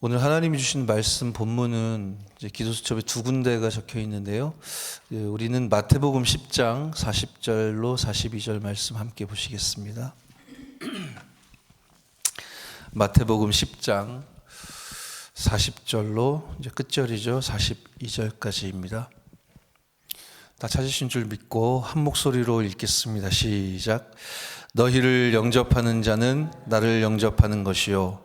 오늘 하나님이 주신 말씀 본문은 이제 기도수첩에 두 군데가 적혀 있는데요. 우리는 마태복음 10장 40절로 42절 말씀 함께 보시겠습니다. 마태복음 10장 40절로 이제 끝절이죠. 42절까지입니다. 다 찾으신 줄 믿고 한 목소리로 읽겠습니다. 시작. 너희를 영접하는 자는 나를 영접하는 것이요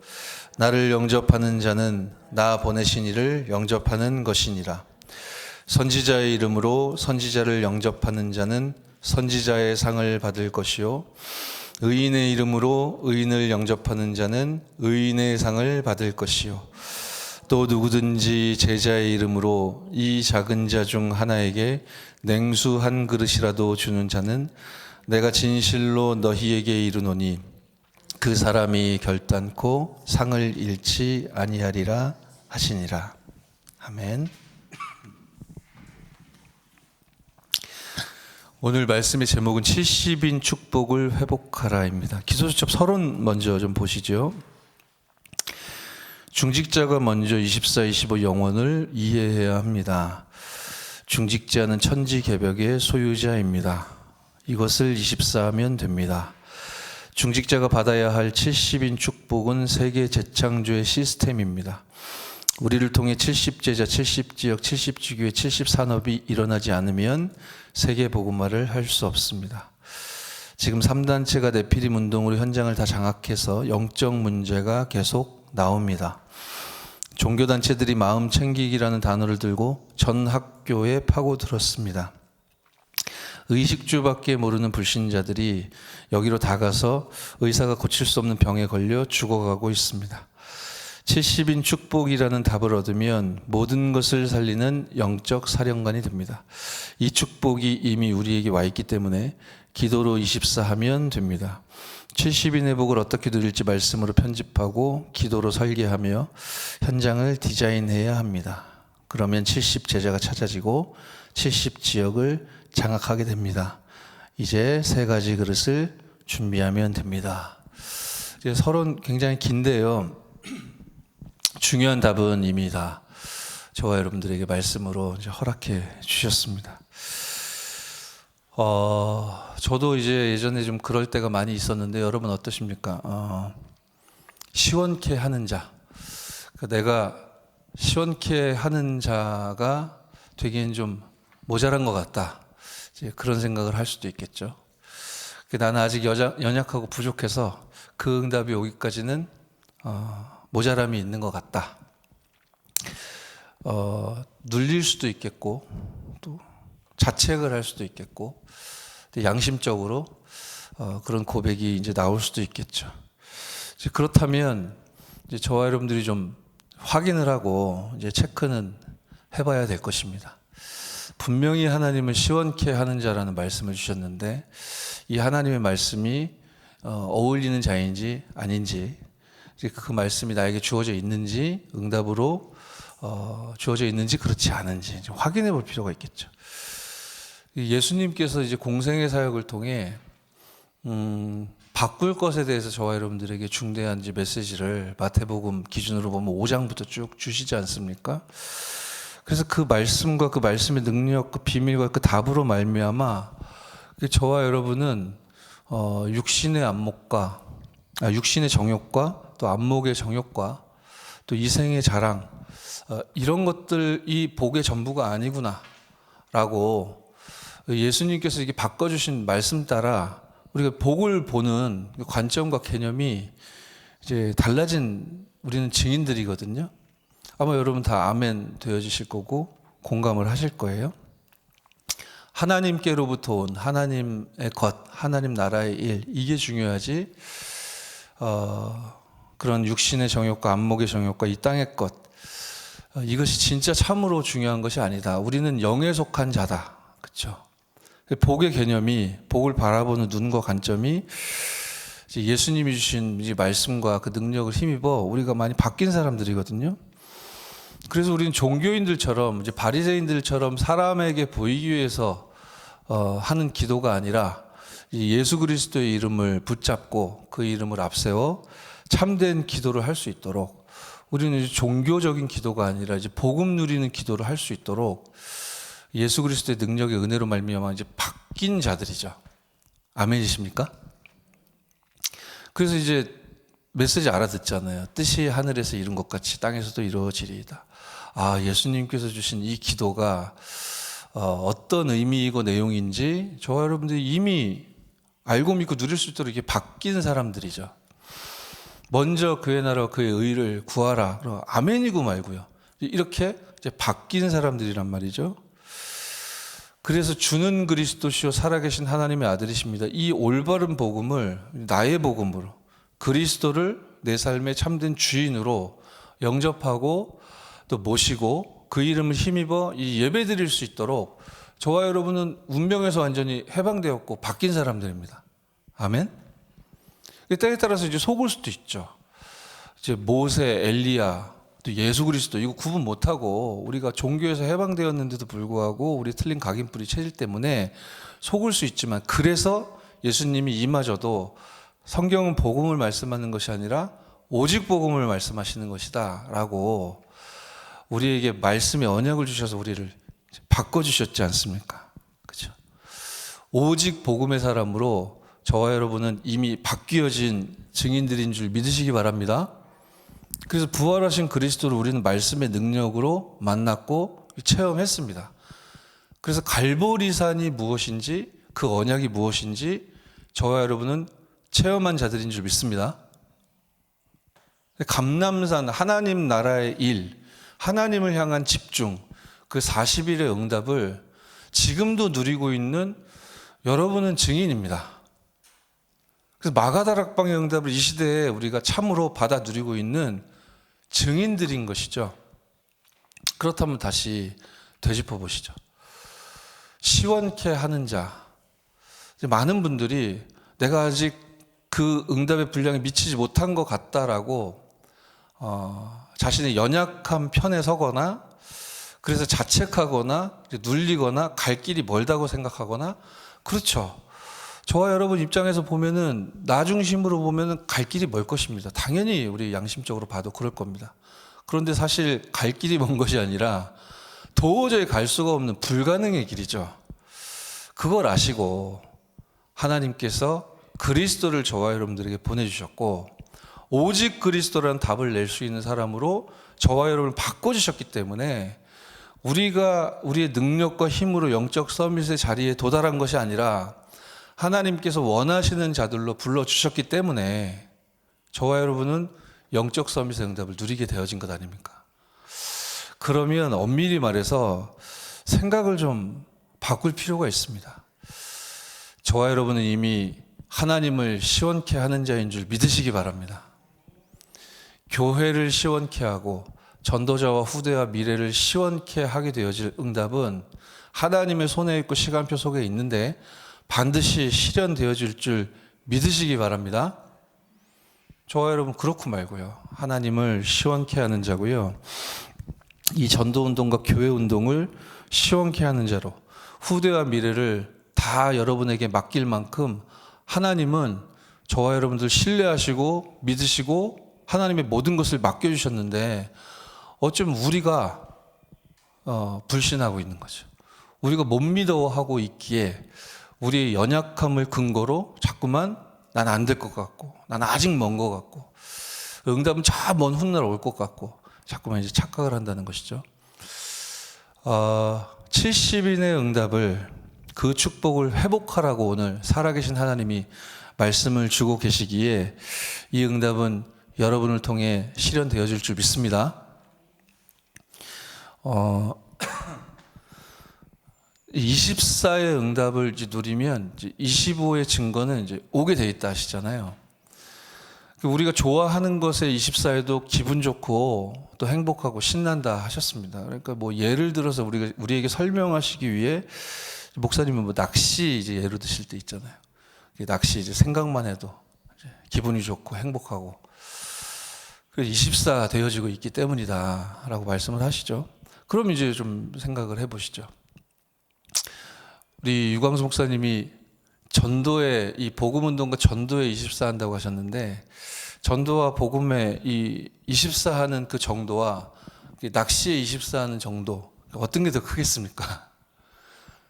나를 영접하는 자는 나 보내신 이를 영접하는 것이니라. 선지자의 이름으로 선지자를 영접하는 자는 선지자의 상을 받을 것이요 의인의 이름으로 의인을 영접하는 자는 의인의 상을 받을 것이요 또 누구든지 제자의 이름으로 이 작은 자 중 하나에게 냉수 한 그릇이라도 주는 자는 내가 진실로 너희에게 이르노니 그 사람이 결단코 상을 잃지 아니하리라 하시니라. 아멘. 오늘 말씀의 제목은 70인 축복을 회복하라입니다. 기도수첩 서론 먼저 좀 보시죠. 중직자가 먼저 24, 25 영혼을 이해해야 합니다. 중직자는 천지개벽의 소유자입니다. 이것을 24하면 됩니다. 중직자가 받아야 할 70인 축복은 세계 재창조의 시스템입니다. 우리를 통해 70제자, 70지역, 70지교회, 70산업이 일어나지 않으면 세계 복음화를 할 수 없습니다. 지금 3단체가 네피림 운동으로 현장을 다 장악해서 영적 문제가 계속 나옵니다. 종교단체들이 마음 챙기기라는 단어를 들고 전 학교에 파고들었습니다. 의식주밖에 모르는 불신자들이 여기로 다가서 의사가 고칠 수 없는 병에 걸려 죽어가고 있습니다. 70인 축복이라는 답을 얻으면 모든 것을 살리는 영적 사령관이 됩니다. 이 축복이 이미 우리에게 와 있기 때문에 기도로 24하면 됩니다. 70인 회복을 어떻게 누릴지 말씀으로 편집하고 기도로 설계하며 현장을 디자인해야 합니다. 그러면 70제자가 찾아지고 70지역을 장악하게 됩니다. 이제 세 가지 그릇을 준비하면 됩니다. 이제 서론 굉장히 긴데요. 중요한 답은 이미 다 저와 여러분들에게 말씀으로 이제 허락해 주셨습니다. 저도 이제 예전에 좀 그럴 때가 많이 있었는데 여러분 어떠십니까? 시원케 하는 자. 그러니까 내가 시원케 하는 자가 되기엔 좀 모자란 것 같다. 이제 그런 생각을 할 수도 있겠죠. 나는 아직 연약하고 부족해서 그 응답이 오기까지는 모자람이 있는 것 같다. 눌릴 수도 있겠고 또 자책을 할 수도 있겠고 양심적으로 그런 고백이 이제 나올 수도 있겠죠. 이제 그렇다면 이제 저와 여러분들이 좀 확인을 하고 이제 체크는 해봐야 될 것입니다. 분명히 하나님은 시원케 하는 자라는 말씀을 주셨는데 이 하나님의 말씀이 어울리는 자인지 아닌지 그 말씀이 나에게 주어져 있는지 응답으로 주어져 있는지 그렇지 않은지 확인해 볼 필요가 있겠죠. 예수님께서 이제 공생의 사역을 통해 바꿀 것에 대해서 저와 여러분들에게 중대한 이제 메시지를 마태복음 기준으로 보면 5장부터 쭉 주시지 않습니까? 그래서 그 말씀과 그 말씀의 능력, 그 비밀과 그 답으로 말미암아 저와 여러분은 육신의 안목과 육신의 정욕과 또 안목의 정욕과 또 이생의 자랑 이런 것들이 복의 전부가 아니구나라고 예수님께서 이게 바꿔주신 말씀 따라 우리가 복을 보는 관점과 개념이 이제 달라진 우리는 증인들이거든요. 아마 여러분 다 아멘 되어지실 거고 공감을 하실 거예요. 하나님께로부터 온 하나님의 것, 하나님 나라의 일 이게 중요하지 그런 육신의 정욕과 안목의 정욕과 이 땅의 것 이것이 진짜 참으로 중요한 것이 아니다. 우리는 영에 속한 자다. 그렇죠? 복의 개념이 복을 바라보는 눈과 관점이 예수님이 주신 이 말씀과 그 능력을 힘입어 우리가 많이 바뀐 사람들이거든요. 그래서 우리는 종교인들처럼 이제 바리새인들처럼 사람에게 보이기 위해서 하는 기도가 아니라 예수 그리스도의 이름을 붙잡고 그 이름을 앞세워 참된 기도를 할 수 있도록 우리는 이제 종교적인 기도가 아니라 이제 복음 누리는 기도를 할 수 있도록 예수 그리스도의 능력의 은혜로 말미암아 이제 바뀐 자들이죠. 아멘이십니까? 그래서 이제 메시지 알아듣잖아요. 뜻이 하늘에서 이룬 것 같이 땅에서도 이루어지리이다. 아, 예수님께서 주신 이 기도가 어떤 의미이고 내용인지 저와 여러분들이 이미 알고 믿고 누릴 수 있도록 이게 바뀐 사람들이죠. 먼저 그의 나라와 그의 의를 구하라. 아멘이고 말고요. 이렇게 이제 바뀐 사람들이란 말이죠. 그래서 주는 그리스도시요 살아계신 하나님의 아들이십니다. 이 올바른 복음을 나의 복음으로 그리스도를 내 삶의 참된 주인으로 영접하고 또 모시고 그 이름을 힘입어 이 예배 드릴 수 있도록 저와 여러분은 운명에서 완전히 해방되었고 바뀐 사람들입니다. 아멘? 때에 따라서 이제 속을 수도 있죠. 이제 모세, 엘리야, 또 예수 그리스도 이거 구분 못하고 우리가 종교에서 해방되었는데도 불구하고 우리 틀린 각인뿌리 체질 때문에 속을 수 있지만 그래서 예수님이 이마저도 성경은 복음을 말씀하는 것이 아니라 오직 복음을 말씀하시는 것이다 라고 우리에게 말씀의 언약을 주셔서 우리를 바꿔주셨지 않습니까? 그렇죠? 오직 복음의 사람으로 저와 여러분은 이미 바뀌어진 증인들인 줄 믿으시기 바랍니다. 그래서 부활하신 그리스도를 우리는 말씀의 능력으로 만났고 체험했습니다. 그래서 갈보리산이 무엇인지 그 언약이 무엇인지 저와 여러분은 체험한 자들인 줄 믿습니다. 감람산 하나님 나라의 일, 하나님을 향한 집중, 그 40일의 응답을 지금도 누리고 있는 여러분은 증인입니다. 그래서 마가다락방의 응답을 이 시대에 우리가 참으로 받아 누리고 있는 증인들인 것이죠. 그렇다면 다시 되짚어 보시죠. 시원케 하는 자. 많은 분들이 내가 아직 그 응답의 분량에 미치지 못한 것 같다라고 자신의 연약한 편에 서거나 그래서 자책하거나 눌리거나 갈 길이 멀다고 생각하거나 그렇죠. 저와 여러분 입장에서 보면은 나 중심으로 보면은 갈 길이 멀 것입니다. 당연히 우리 양심적으로 봐도 그럴 겁니다. 그런데 사실 갈 길이 먼 것이 아니라 도저히 갈 수가 없는 불가능의 길이죠. 그걸 아시고 하나님께서 그리스도를 저와 여러분들에게 보내주셨고 오직 그리스도라는 답을 낼 수 있는 사람으로 저와 여러분을 바꿔주셨기 때문에 우리가 우리의 능력과 힘으로 영적 서밋의 자리에 도달한 것이 아니라 하나님께서 원하시는 자들로 불러주셨기 때문에 저와 여러분은 영적 서밋의 응답을 누리게 되어진 것 아닙니까? 그러면 엄밀히 말해서 생각을 좀 바꿀 필요가 있습니다. 저와 여러분은 이미 하나님을 시원케 하는 자인 줄 믿으시기 바랍니다. 교회를 시원케 하고 전도자와 후대와 미래를 시원케 하게 되어질 응답은 하나님의 손에 있고 시간표 속에 있는데 반드시 실현되어질 줄 믿으시기 바랍니다. 저와 여러분 그렇고 말고요. 하나님을 시원케 하는 자고요. 이 전도운동과 교회운동을 시원케 하는 자로 후대와 미래를 다 여러분에게 맡길 만큼 하나님은 저와 여러분들 신뢰하시고 믿으시고 하나님의 모든 것을 맡겨주셨는데 어쩌면 우리가 불신하고 있는 거죠. 우리가 못 믿어하고 있기에 우리의 연약함을 근거로 자꾸만 난 안 될 것 같고 난 아직 먼 것 같고 응답은 저 먼 훗날 올 것 같고 자꾸만 이제 착각을 한다는 것이죠. 70인의 응답을 그 축복을 회복하라고 오늘 살아계신 하나님이 말씀을 주고 계시기에 이 응답은 여러분을 통해 실현되어질 줄 믿습니다. 24의 응답을 이제 누리면 이제 25의 증거는 이제 오게 돼 있다 하시잖아요. 우리가 좋아하는 것에 24에도 기분 좋고 또 행복하고 신난다 하셨습니다. 그러니까 뭐 예를 들어서 우리에게 설명하시기 위해 목사님은 뭐 낚시 이제 예로 드실 때 있잖아요. 낚시 이제 생각만 해도 이제 기분이 좋고 행복하고 그래서 24 되어지고 있기 때문이다라고 말씀을 하시죠. 그럼 이제 좀 생각을 해보시죠. 우리 유광수 목사님이 전도에 이 복음운동과 전도에 24 한다고 하셨는데 전도와 복음의 이 24하는 그 정도와 낚시의 24하는 정도, 어떤 게 더 크겠습니까?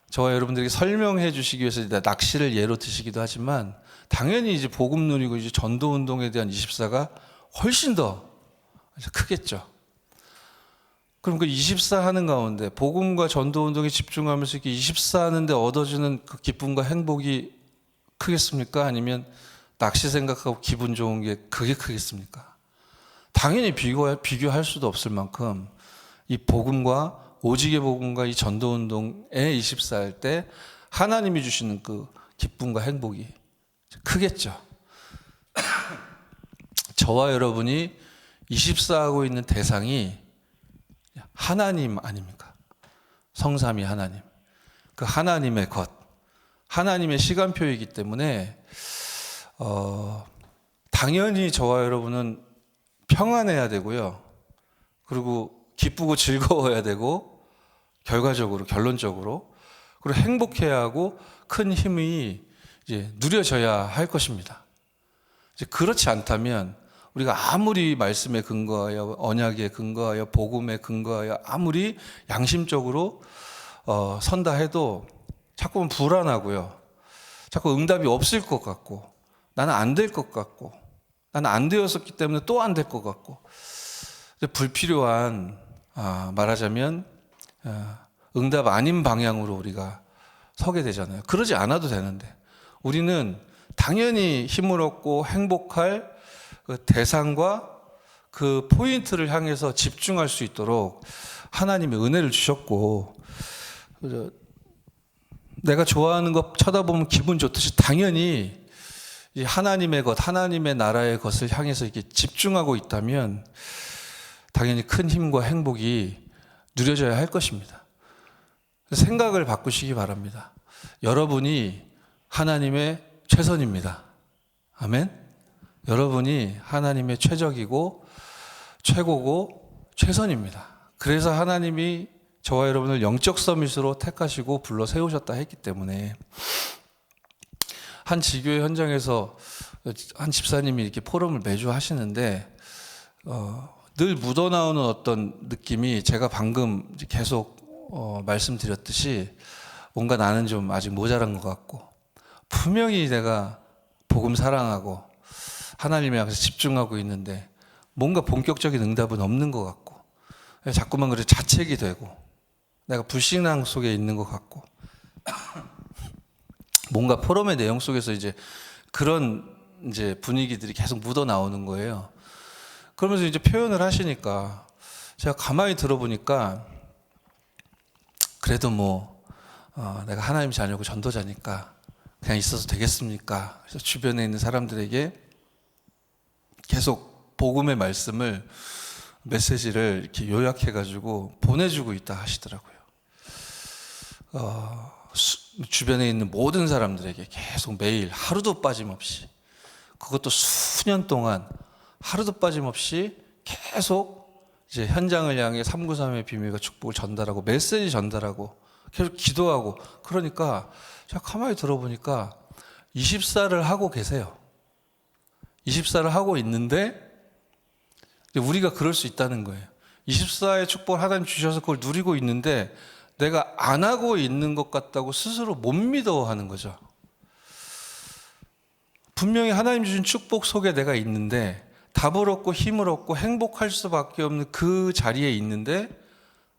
저와 여러분들에게 설명해 주시기 위해서 낚시를 예로 드시기도 하지만, 당연히 이제 복음 누리고 이제 전도 운동에 대한 24가 훨씬 더 크겠죠. 그럼 그 24 하는 가운데 복음과 전도 운동에 집중하면서 이렇게 24 하는데 얻어지는 그 기쁨과 행복이 크겠습니까? 아니면 낚시 생각하고 기분 좋은 게 그게 크겠습니까? 당연히 비교할 수도 없을 만큼 이 복음과, 오직의 복음과 이 전도 운동에 24 할 때 하나님이 주시는 그 기쁨과 행복이 크겠죠. 저와 여러분이 24 하고 있는 대상이 하나님 아닙니까? 성삼위 하나님. 그 하나님의 것, 하나님의 시간표이기 때문에 당연히 저와 여러분은 평안해야 되고요. 그리고 기쁘고 즐거워야 되고, 결론적으로 그리고 행복해야 하고, 큰 힘이 이제 누려져야 할 것입니다. 이제 그렇지 않다면 우리가 아무리 말씀에 근거하여, 언약에 근거하여, 복음에 근거하여 아무리 양심적으로 선다 해도 자꾸만 불안하고요. 자꾸 응답이 없을 것 같고, 나는 안 될 것 같고, 나는 안 되었었기 때문에 또 안 될 것 같고, 불필요한, 말하자면 응답 아닌 방향으로 우리가 서게 되잖아요. 그러지 않아도 되는데, 우리는 당연히 힘을 얻고 행복할 그 대상과 그 포인트를 향해서 집중할 수 있도록 하나님의 은혜를 주셨고, 내가 좋아하는 것 쳐다보면 기분 좋듯이 당연히 이 하나님의 것, 하나님의 나라의 것을 향해서 이렇게 집중하고 있다면 당연히 큰 힘과 행복이 누려져야 할 것입니다. 생각을 바꾸시기 바랍니다. 여러분이 하나님의 최선입니다. 아멘? 여러분이 하나님의 최적이고 최고고 최선입니다. 그래서 하나님이 저와 여러분을 영적 서밋으로 택하시고 불러 세우셨다 했기 때문에, 한 지교회 현장에서 한 집사님이 이렇게 포럼을 매주 하시는데 늘 묻어나오는 어떤 느낌이, 제가 방금 계속 말씀드렸듯이 뭔가 나는 좀 아직 모자란 것 같고, 분명히 내가 복음 사랑하고 하나님에 향해서 집중하고 있는데 뭔가 본격적인 응답은 없는 것 같고, 자꾸만 그래 자책이 되고, 내가 불신앙 속에 있는 것 같고, 뭔가 포럼의 내용 속에서 이제 그런 이제 분위기들이 계속 묻어 나오는 거예요. 그러면서 이제 표현을 하시니까 제가 가만히 들어보니까, 그래도 내가 하나님 자녀고 전도자니까 그냥 있어도 되겠습니까? 그래서 주변에 있는 사람들에게 계속 복음의 말씀을, 메시지를 이렇게 요약해가지고 보내주고 있다 하시더라고요. 주변에 있는 모든 사람들에게 계속 매일 하루도 빠짐없이, 그것도 수년 동안 하루도 빠짐없이 계속 이제 현장을 향해 393의 비밀과 축복을 전달하고, 메시지 전달하고, 계속 기도하고. 그러니까 제가 가만히 들어보니까 24를 하고 계세요. 24를 하고 있는데 우리가 그럴 수 있다는 거예요. 24의 축복을 하나님 주셔서 그걸 누리고 있는데 내가 안 하고 있는 것 같다고 스스로 못 믿어하는 거죠. 분명히 하나님 주신 축복 속에 내가 있는데, 답을 얻고 힘을 얻고 행복할 수밖에 없는 그 자리에 있는데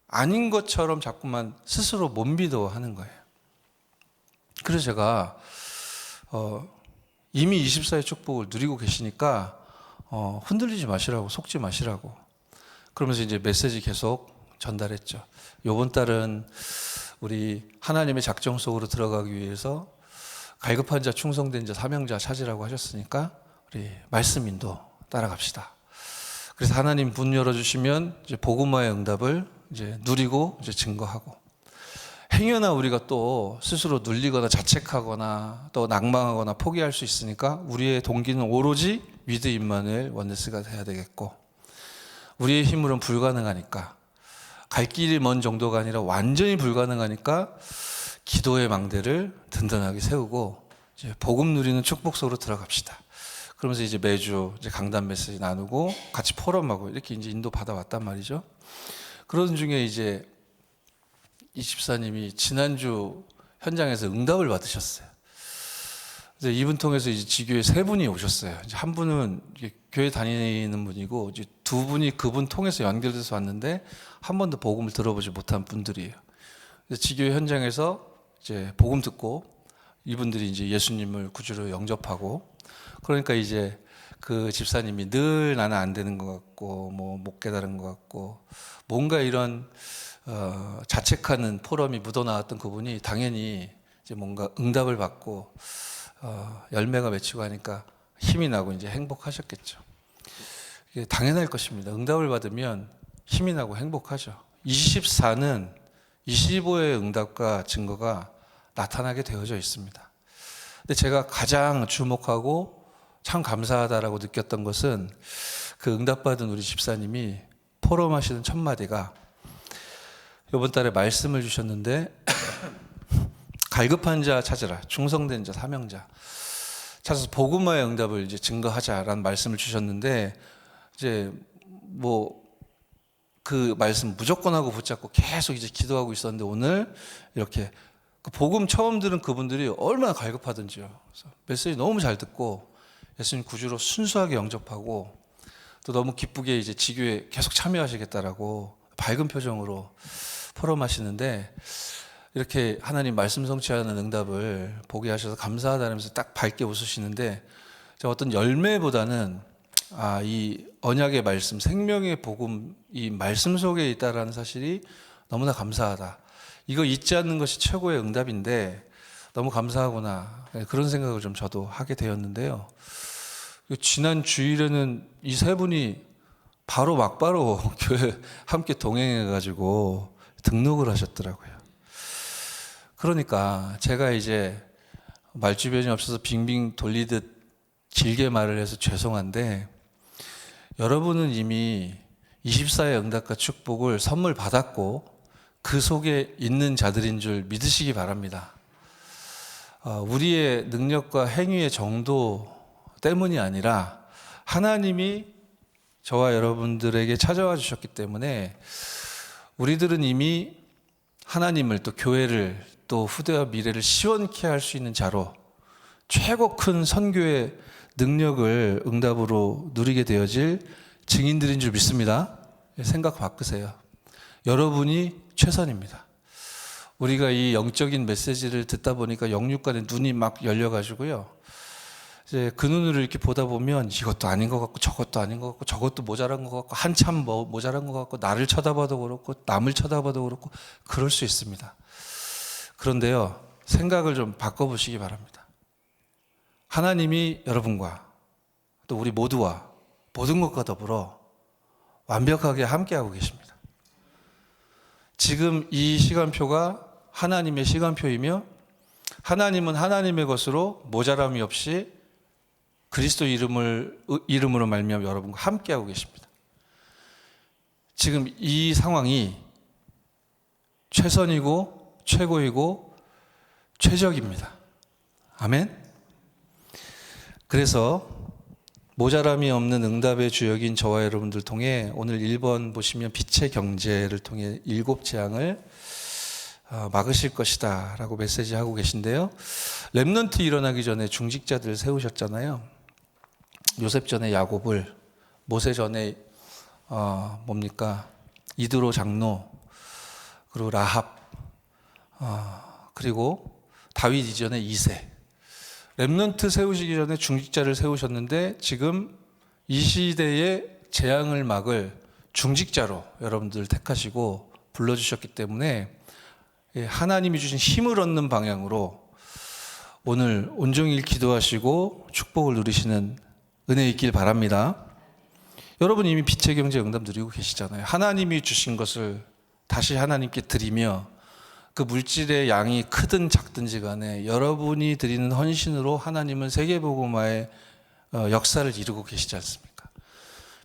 아닌 것처럼 자꾸만 스스로 못 믿어하는 거예요. 그래서 제가 이미 24의 축복을 누리고 계시니까 흔들리지 마시라고, 속지 마시라고, 그러면서 이제 메시지 계속 전달했죠. 이번 달은 우리 하나님의 작정 속으로 들어가기 위해서 갈급한 자, 충성된 자, 사명자 찾으라고 하셨으니까 우리 말씀 인도 따라갑시다. 그래서 하나님 문 열어주시면 이제 복음화의 응답을 이제 누리고 이제 증거하고, 행여나 우리가 또 스스로 눌리거나 자책하거나 또 낭망하거나 포기할 수 있으니까 우리의 동기는 오로지 위드 임마누엘 원네스가 돼야 되겠고, 우리의 힘으로는 불가능하니까, 갈 길이 먼 정도가 아니라 완전히 불가능하니까 기도의 망대를 든든하게 세우고 이제 복음 누리는 축복 속으로 들어갑시다. 그러면서 이제 매주 이제 강단 메시지 나누고 같이 포럼하고 이렇게 이제 인도 받아왔단 말이죠. 그런 중에 이제 이 집사님이 지난주 현장에서 응답을 받으셨어요. 그래서 이분 통해서 이제 지교에 세 분이 오셨어요. 이제 한 분은 교회 다니는 분이고, 이제 두 분이 그분 통해서 연결돼서 왔는데 한 번도 복음을 들어보지 못한 분들이에요. 그래서 지교회 현장에서 이제 복음 듣고 이분들이 이제 예수님을 구주로 영접하고, 그러니까 이제 그 집사님이 늘 나는 안 되는 것 같고 뭐 못 깨달은 것 같고 뭔가 이런 자책하는 포럼이 묻어나왔던 그분이 당연히 이제 뭔가 응답을 받고 열매가 맺히고 하니까 힘이 나고 이제 행복하셨겠죠. 이게 당연할 것입니다. 응답을 받으면 힘이 나고 행복하죠. 24는 25의 응답과 증거가 나타나게 되어져 있습니다. 근데 제가 가장 주목하고 참 감사하다라고 느꼈던 것은 그 응답받은 우리 집사님이 포럼하시는 첫 마디가 이번 달에 말씀을 주셨는데 갈급한 자 찾으라, 충성된 자, 사명자 찾아서 복음화의 응답을 이제 증거하자라는 말씀을 주셨는데, 이제 뭐 그 말씀 무조건 하고 붙잡고 계속 이제 기도하고 있었는데 오늘 이렇게 그 복음 처음 들은 그분들이 얼마나 갈급하던지요. 그래서 메시지 너무 잘 듣고 예수님 구주로 순수하게 영접하고 또 너무 기쁘게 이제 지교에 계속 참여하시겠다라고 밝은 표정으로 포럼하시는데, 이렇게 하나님 말씀 성취하는 응답을 보게 하셔서 감사하다면서 딱 밝게 웃으시는데, 어떤 열매보다는 이 언약의 말씀, 생명의 복음, 이 말씀 속에 있다라는 사실이 너무나 감사하다. 이거 잊지 않는 것이 최고의 응답인데 너무 감사하구나. 그런 생각을 좀 저도 하게 되었는데요. 지난 주일에는 이 세 분이 바로 막바로 교회 함께 동행해가지고 등록을 하셨더라고요. 그러니까 제가 이제 말주변이 없어서 빙빙 돌리듯 길게 말을 해서 죄송한데, 여러분은 이미 24의 응답과 축복을 선물 받았고 그 속에 있는 자들인 줄 믿으시기 바랍니다. 우리의 능력과 행위의 정도 때문이 아니라 하나님이 저와 여러분들에게 찾아와 주셨기 때문에 우리들은 이미 하나님을 또 교회를 또 후대와 미래를 시원케 할 수 있는 자로 최고 큰 선교의 능력을 응답으로 누리게 되어질 증인들인 줄 믿습니다. 생각 바꾸세요. 여러분이 최선입니다. 우리가 이 영적인 메시지를 듣다 보니까 영육간에 눈이 막 열려가지고요. 이제 그 눈으로 이렇게 보다 보면 이것도 아닌 것 같고 저것도 아닌 것 같고 저것도 모자란 것 같고 한참 모자란 것 같고 나를 쳐다봐도 그렇고 남을 쳐다봐도 그렇고 그럴 수 있습니다. 그런데요, 생각을 좀 바꿔보시기 바랍니다. 하나님이 여러분과 또 우리 모두와 모든 것과 더불어 완벽하게 함께하고 계십니다. 지금 이 시간표가 하나님의 시간표이며 하나님은 하나님의 것으로 모자람이 없이 그리스도 이름으로 말미암아 여러분과 함께하고 계십니다. 지금 이 상황이 최선이고 최고이고 최적입니다. 아멘. 그래서 모자람이 없는 응답의 주역인 저와 여러분들 통해 오늘 1번 보시면 빛의 경제를 통해 7재앙을 막으실 것이다 라고 메시지하고 계신데요. 렘넌트 일어나기 전에 중직자들 세우셨잖아요. 요셉 전에 야곱을, 모세 전에 이드로 장로, 그리고 라합, 그리고 다윗 이전에 이세. 렘넌트 세우시기 전에 중직자를 세우셨는데 지금 이 시대의 재앙을 막을 중직자로 여러분들 택하시고 불러주셨기 때문에 하나님이 주신 힘을 얻는 방향으로 오늘 온종일 기도하시고 축복을 누리시는 은혜 있길 바랍니다. 여러분 이미 빛의 경제 응답 누리고 계시잖아요. 하나님이 주신 것을 다시 하나님께 드리며 그 물질의 양이 크든 작든지 간에 여러분이 드리는 헌신으로 하나님은 세계복음화의 역사를 이루고 계시지 않습니까?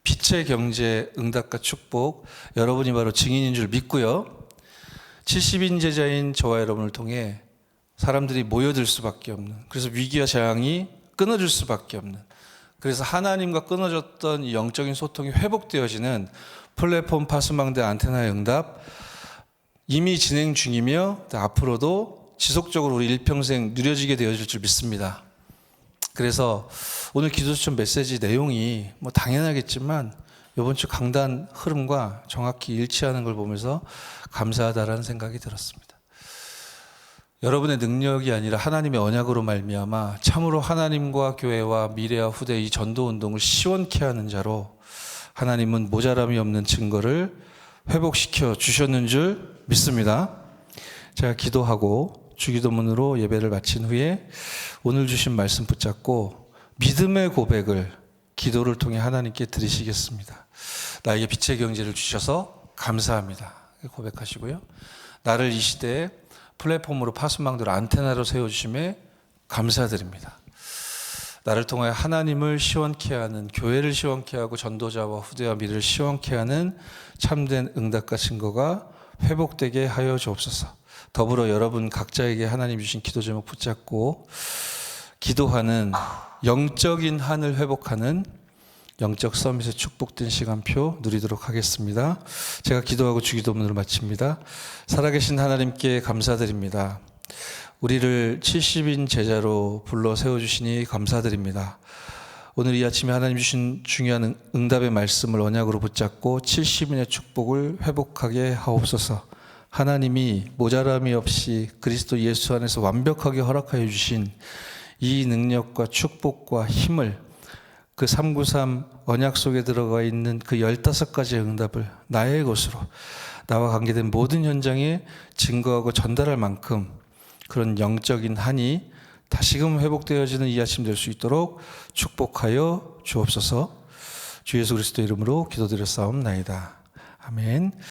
빛의 경제, 응답과 축복, 여러분이 바로 증인인 줄 믿고요. 70인 제자인 저와 여러분을 통해 사람들이 모여들 수밖에 없는, 그래서 위기와 재앙이 끊어질 수밖에 없는 그래서 하나님과 끊어졌던 이 영적인 소통이 회복되어지는 플랫폼 파수망대 안테나의 응답 이미 진행 중이며 앞으로도 지속적으로 우리 일평생 누려지게 되어질 줄 믿습니다. 그래서 오늘 기도수첩 메시지 내용이 뭐 당연하겠지만 이번 주 강단 흐름과 정확히 일치하는 걸 보면서 감사하다라는 생각이 들었습니다. 여러분의 능력이 아니라 하나님의 언약으로 말미암아 참으로 하나님과 교회와 미래와 후대 이 전도 운동을 시원케 하는 자로 하나님은 모자람이 없는 증거를 회복시켜 주셨는 줄 믿습니다. 제가 기도하고 주기도문으로 예배를 마친 후에 오늘 주신 말씀 붙잡고 믿음의 고백을 기도를 통해 하나님께 드리시겠습니다. 나에게 빛의 경지를 주셔서 감사합니다. 고백하시고요. 나를 이 시대에 플랫폼으로 파수망대로 안테나로 세워주심에 감사드립니다. 나를 통하여 하나님을 시원케 하는, 교회를 시원케 하고 전도자와 후대와 미래를 시원케 하는 참된 응답과 증거가 회복되게 하여 주옵소서. 더불어 여러분 각자에게 하나님 주신 기도 제목 붙잡고 기도하는 영적인 한을 회복하는 영적 서밋의 축복된 시간표 누리도록 하겠습니다. 제가 기도하고 주기도문으로 마칩니다. 살아계신 하나님께 감사드립니다. 우리를 70인 제자로 불러 세워주시니 감사드립니다. 오늘 이 아침에 하나님 주신 중요한 응답의 말씀을 언약으로 붙잡고 70인의 축복을 회복하게 하옵소서. 하나님이 모자람이 없이 그리스도 예수 안에서 완벽하게 허락하여 주신 이 능력과 축복과 힘을 그 393 언약 속에 들어가 있는 그 15가지의 응답을 나의 것으로 나와 관계된 모든 현장에 증거하고 전달할 만큼 그런 영적인 한이 다시금 회복되어지는 이 아침 될 수 있도록 축복하여 주옵소서. 주 예수 그리스도 이름으로 기도드렸사옵나이다. 아멘.